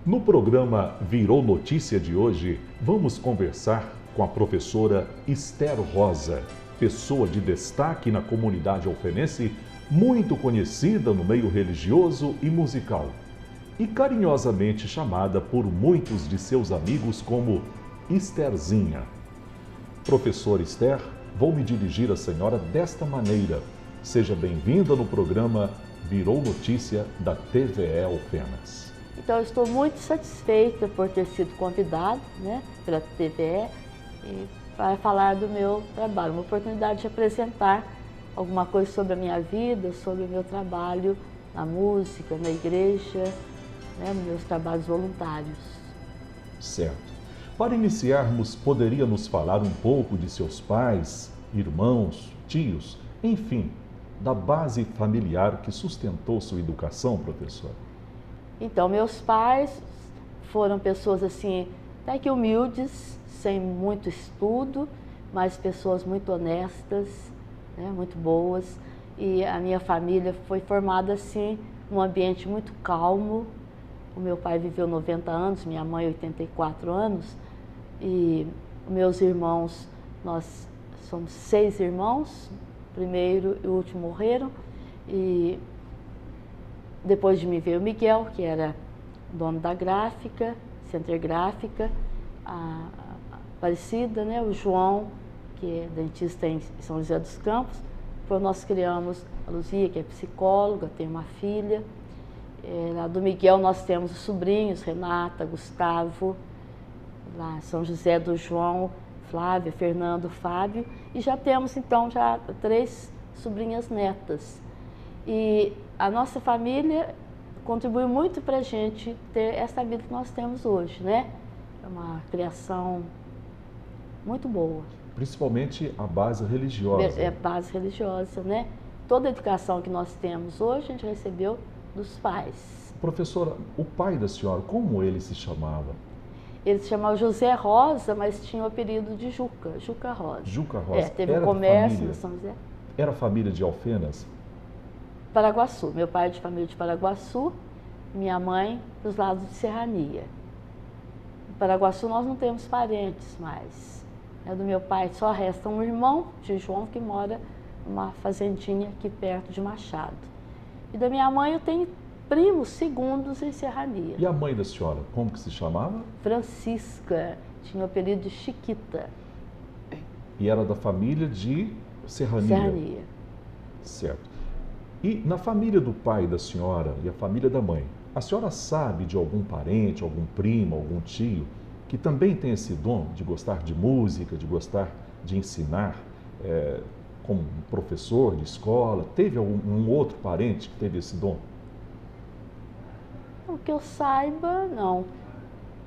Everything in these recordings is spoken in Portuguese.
No programa Virou Notícia de hoje, vamos conversar com a professora Esther Rosa, pessoa de destaque na comunidade alfenense, muito conhecida no meio religioso e musical, e carinhosamente chamada por muitos de seus amigos como Estherzinha. Professora Esther, vou me dirigir à senhora desta maneira. Seja bem-vinda no programa Virou Notícia da TVE Alfenas. Então, eu estou muito satisfeita por ter sido convidada, pela TVE para falar do meu trabalho, uma oportunidade de apresentar alguma coisa sobre a minha vida, sobre o meu trabalho na música, na igreja, meus trabalhos voluntários. Certo. Para iniciarmos, poderia nos falar um pouco de seus pais, irmãos, tios, enfim, da base familiar que sustentou sua educação, professora? Então, meus pais foram pessoas assim, até que humildes, sem muito estudo, mas pessoas muito honestas, muito boas. E a minha família foi formada assim, num ambiente muito calmo. O meu pai viveu 90 anos, minha mãe 84 anos. E meus irmãos, nós somos 6 irmãos, o primeiro e o último morreram. E depois de mim veio o Miguel, que era dono da gráfica, Center Gráfica, a Aparecida, o João, que é dentista em São José dos Campos. Depois nós criamos a Luzia, que é psicóloga, tem uma filha. Lá do Miguel nós temos os sobrinhos, Renata, Gustavo, lá São José do João, Flávia, Fernando, Fábio, e já temos então já 3 sobrinhas netas. E a nossa família contribuiu muito para a gente ter essa vida que nós temos hoje, É uma criação muito boa. Principalmente a base religiosa. É a base religiosa, Toda a educação que nós temos hoje a gente recebeu dos pais. Professora, o pai da senhora, como ele se chamava? Ele se chamava José Rosa, mas tinha o apelido de Juca, Juca Rosa. Juca Rosa. Teve um comércio no São José. Era família de Alfenas? Paraguaçu. Meu pai é de família de Paraguaçu, minha mãe dos lados de Serrania. Em Paraguaçu nós não temos parentes mais. Do meu pai só resta um irmão, de João, que mora numa fazendinha aqui perto de Machado. E da minha mãe eu tenho primos segundos em Serrania. E a mãe da senhora, como que se chamava? Francisca, tinha o apelido de Chiquita. E era da família de Serrania? Serrania. Certo. E na família do pai da senhora e a família da mãe, a senhora sabe de algum parente, algum primo, algum tio, que também tem esse dom de gostar de música, de gostar de ensinar, como professor de escola? Teve algum outro parente que teve esse dom? O que eu saiba, não. Não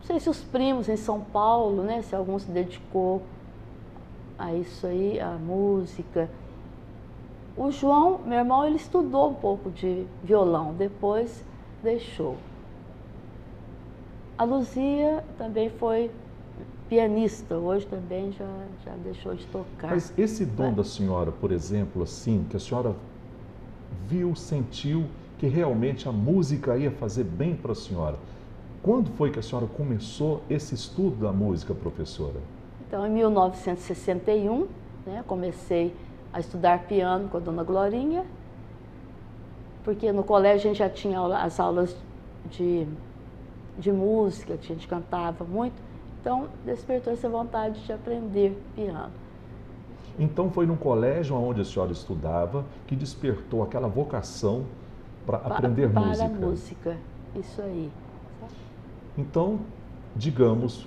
sei se os primos em São Paulo, se algum se dedicou a isso aí, a música. O João, meu irmão, ele estudou um pouco de violão, depois deixou. A Luzia também foi pianista, hoje também já deixou de tocar. Mas esse dom da senhora, por exemplo, assim, que a senhora viu, sentiu que realmente a música ia fazer bem para a senhora. Quando foi que a senhora começou esse estudo da música, professora? Então, em 1961, comecei a estudar piano com a dona Glorinha, porque no colégio a gente já tinha as aulas de música, a gente cantava muito, então despertou essa vontade de aprender piano. Então foi no colégio onde a senhora estudava que despertou aquela vocação para aprender música? Para a música, isso aí. Então, digamos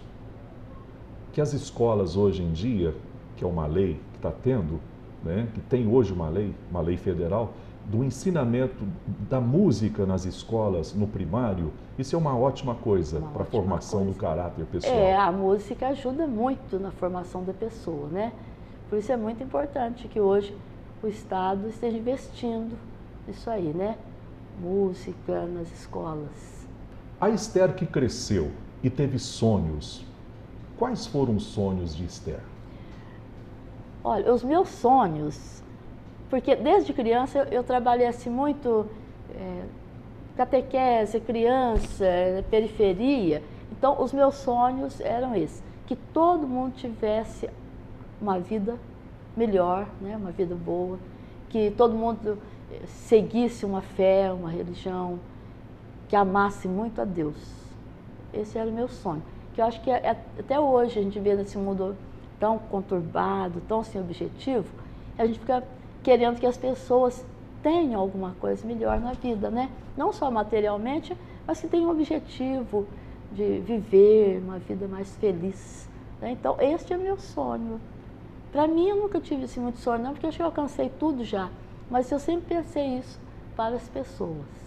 que as escolas hoje em dia, que é uma lei que está tendo, que tem hoje uma lei federal, do ensinamento da música nas escolas, no primário, isso é uma ótima coisa para a formação do caráter pessoal. A música ajuda muito na formação da pessoa, Por isso é muito importante que hoje o Estado esteja investindo nisso aí, Música nas escolas. A Esther que cresceu e teve sonhos, quais foram os sonhos de Esther? Olha, os meus sonhos, porque desde criança eu trabalhei assim muito catequese, criança, periferia. Então, os meus sonhos eram esses, que todo mundo tivesse uma vida melhor, né? Uma vida boa, que todo mundo seguisse uma fé, uma religião, que amasse muito a Deus. Esse era o meu sonho, que eu acho que até hoje a gente vê nesse mundo tão conturbado, tão sem objetivo, a gente fica querendo que as pessoas tenham alguma coisa melhor na vida, né? Não só materialmente, mas que tenham um objetivo de viver uma vida mais feliz, né? Então, este é meu sonho. Para mim, eu nunca tive assim, muito sonho, não, porque eu acho que eu alcancei tudo já, mas eu sempre pensei isso para as pessoas.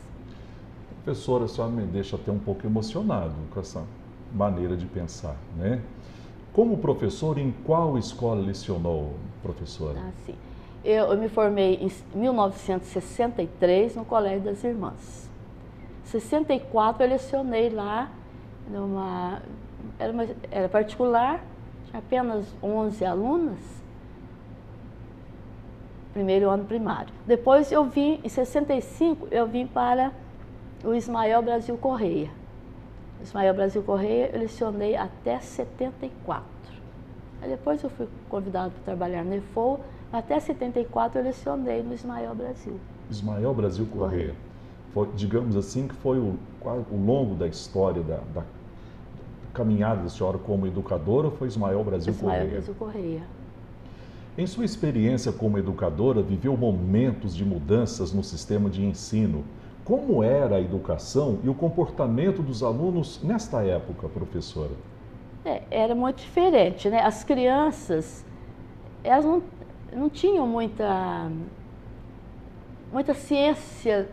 Professora, a senhora me deixa até um pouco emocionado com essa maneira de pensar, né? Como professor, em qual escola lecionou, professora? Ah, sim. Eu me formei em 1963 no Colégio das Irmãs. Em 64 eu lecionei lá, era particular, tinha apenas 11 alunas, primeiro ano primário. Depois eu vim, em 65, eu vim para o Ismael Brasil Correia. Ismael Brasil Correia eu lecionei até 74. Aí depois eu fui convidado para trabalhar no EFOA, até 74 eu lecionei no Ismael Brasil. Ismael Brasil Correia. Foi, digamos assim, que foi o longo da história da caminhada da senhora como educadora, foi Ismael Brasil Correia? Ismael Brasil Correia. Em sua experiência como educadora, viveu momentos de mudanças no sistema de ensino. Como era a educação e o comportamento dos alunos nesta época, professora? Era muito diferente, né? As crianças, elas não tinham muita ciência,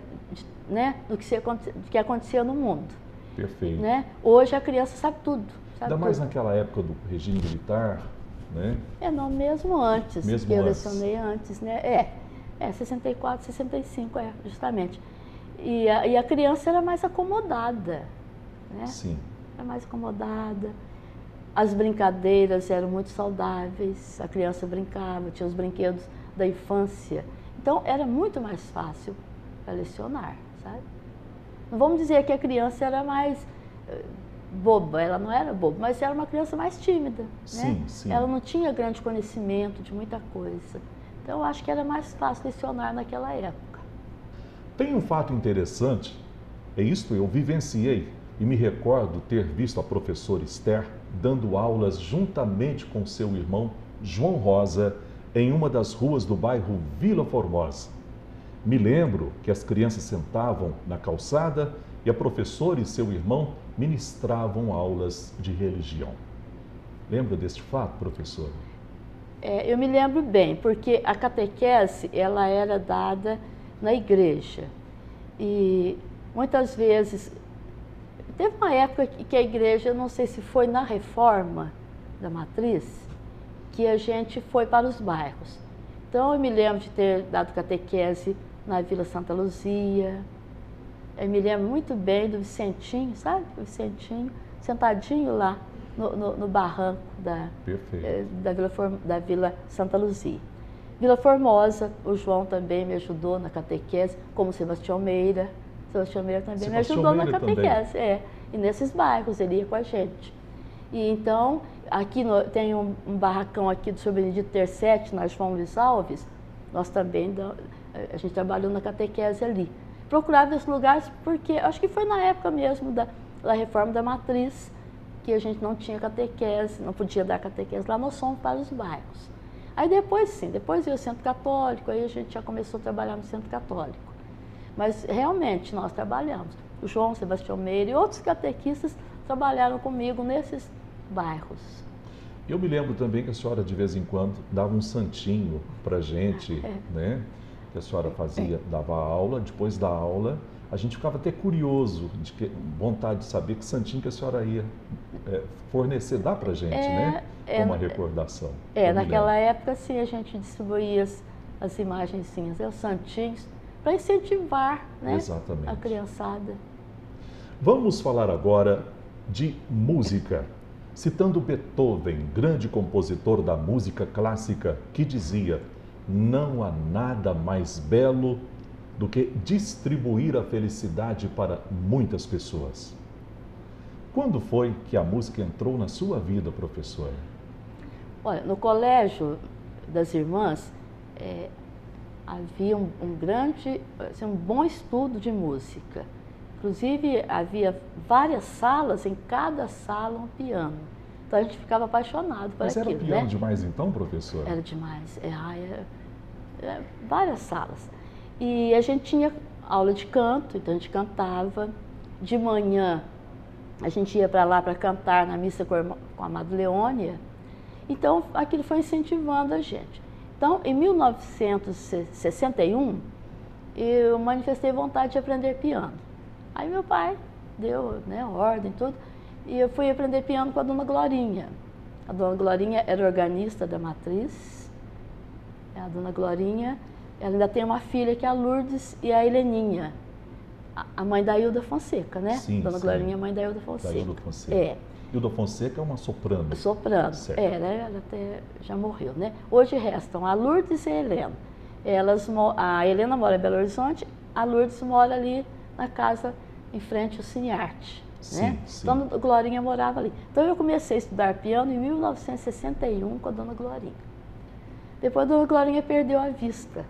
né, do que acontecia no mundo. Perfeito. Né? Hoje a criança sabe tudo. Ainda mais naquela época do regime militar, né? Não, mesmo antes, mesmo que eu antes. lecionei antes, né? 64, 65, justamente. E a criança era mais acomodada, né? Sim. Era mais acomodada. As brincadeiras eram muito saudáveis, a criança brincava, tinha os brinquedos da infância. Então, era muito mais fácil para lecionar, sabe? Não vamos dizer que a criança era mais boba, ela não era boba, mas era uma criança mais tímida, sim, né? Sim. Ela não tinha grande conhecimento de muita coisa. Então, eu acho que era mais fácil lecionar naquela época. Tem um fato interessante, isto eu vivenciei e me recordo ter visto a professora Esther dando aulas juntamente com seu irmão João Rosa em uma das ruas do bairro Vila Formosa. Me lembro que as crianças sentavam na calçada e a professora e seu irmão ministravam aulas de religião. Lembra deste fato, professora? Eu me lembro bem, porque a catequese ela era dada na igreja. E muitas vezes, teve uma época que a igreja, não sei se foi na reforma da matriz, que a gente foi para os bairros. Então eu me lembro de ter dado catequese na Vila Santa Luzia. Eu me lembro muito bem do Vicentinho, sabe? O Vicentinho, sentadinho lá no barranco da Vila Santa Luzia. Vila Formosa, o João também me ajudou na catequese, como Sebastião Meira. Sebastião Meira também me ajudou na catequese. E nesses bairros ele ia com a gente. E então, aqui tem um barracão aqui do Sr. Benedito Tercetti, na João Luiz Alves, nós também, a gente trabalhou na catequese ali. Procurava esses lugares porque, acho que foi na época mesmo da reforma da matriz, que a gente não tinha catequese, não podia dar catequese lá, nós fomos para os bairros. Aí depois sim, depois veio o Centro Católico, aí a gente já começou a trabalhar no Centro Católico. Mas realmente nós trabalhamos. O João, Sebastião Meira e outros catequistas trabalharam comigo nesses bairros. Eu me lembro também que a senhora de vez em quando dava um santinho para a gente, né? Que a senhora dava aula, depois da aula, a gente ficava até curioso, vontade de saber que santinho que a senhora ia fornecer, dar para a gente, né? Como uma recordação. Naquela época, sim, a gente distribuía as imagenzinhas, os santinhos, para incentivar, né, a criançada. Vamos falar agora de música. Citando Beethoven, grande compositor da música clássica, que dizia: não há nada mais belo do que distribuir a felicidade para muitas pessoas. Quando foi que a música entrou na sua vida, professora? Olha, no colégio das irmãs, havia um grande, assim, um bom estudo de música. Inclusive, havia várias salas, em cada sala um piano. Então, a gente ficava apaixonado por aquilo. Mas era piano demais então, professora? Era demais. Várias salas. E a gente tinha aula de canto, então a gente cantava. De manhã, a gente ia para lá para cantar na missa com a Amado Leônia. Então, aquilo foi incentivando a gente. Então, em 1961, eu manifestei vontade de aprender piano. Aí meu pai deu, né, ordem, tudo, e eu fui aprender piano com a dona Glorinha. A dona Glorinha era organista da matriz. A dona Glorinha, ela ainda tem uma filha que é a Lourdes e a Heleninha, a mãe da Hilda Fonseca, né? Sim, dona sim. Glorinha é mãe da Hilda Fonseca. Da Hilda Fonseca. É. Hilda Fonseca é uma soprano. Soprano. Certo. Ela até já morreu, né? Hoje restam a Lourdes e a Helena. A Helena mora em Belo Horizonte, a Lourdes mora ali na casa em frente ao Cinearte, né? Sim. Então, a Glorinha morava ali. Então, eu comecei a estudar piano em 1961 com a dona Glorinha. Depois, a dona Glorinha perdeu a vista.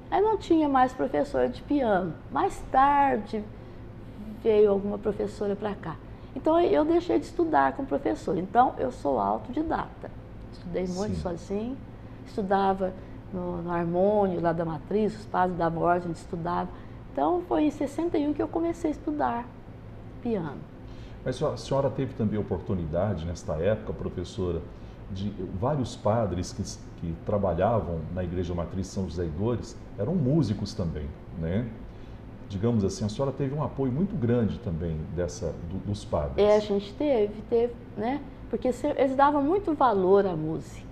Aí não tinha mais professora de piano. Mais tarde, veio alguma professora para cá. Então, eu deixei de estudar com professor. Então, eu sou autodidata. Estudei muito sozinho. Estudava no harmônio lá da matriz, os padres davam ordem de estudar. Então, foi em 61 que eu comecei a estudar piano. Mas a senhora teve também oportunidade, nesta época, professora, de vários padres que trabalhavam na Igreja Matriz São José e Dores, eram músicos também, né? Digamos assim, a senhora teve um apoio muito grande também dos padres. A gente teve, né? Porque eles davam muito valor à música,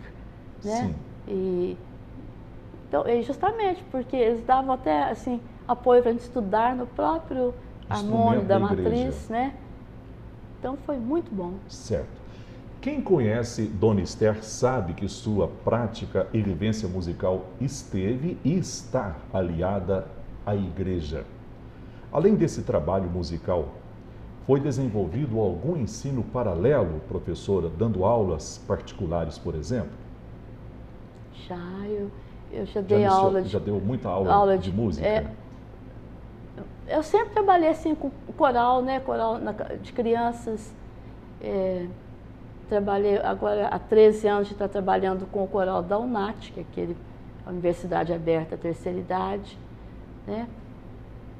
né? Sim. Então, justamente porque eles davam até, assim, apoio para a gente estudar no próprio harmônio da matriz, né? Então, foi muito bom. Certo. Quem conhece Dona Esther sabe que sua prática e vivência musical esteve e está aliada à igreja. Além desse trabalho musical, foi desenvolvido algum ensino paralelo, professora, dando aulas particulares, por exemplo? Eu já dei aula de... Já deu muita aula de música? Eu sempre trabalhei assim com coral, né? Coral de crianças. Trabalhei agora há 13 anos de estar trabalhando com o coral da UNAT, que é a Universidade Aberta à Terceira Idade, né?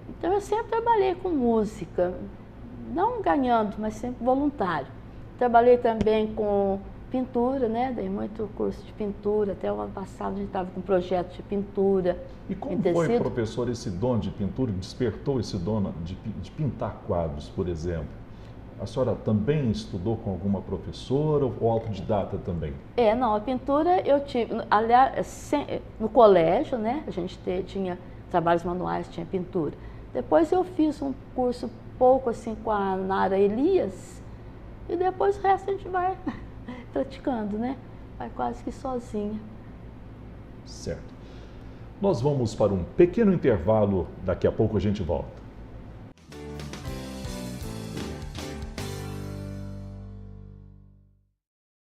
Então eu sempre trabalhei com música, não ganhando, mas sempre voluntário. Trabalhei também com pintura, né? Dei muito curso de pintura, até o ano passado a gente estava com um projeto de pintura. E como foi, professor, esse dom de pintura, despertou esse dom de pintar quadros, por exemplo? A senhora também estudou com alguma professora ou autodidata também? Não, a pintura eu tive, aliás, no colégio, né? A gente tinha trabalhos manuais, tinha pintura. Depois eu fiz um curso pouco assim com a Nara Elias e depois o resto a gente vai praticando, né? Vai quase que sozinha. Certo. Nós vamos para um pequeno intervalo, daqui a pouco a gente volta.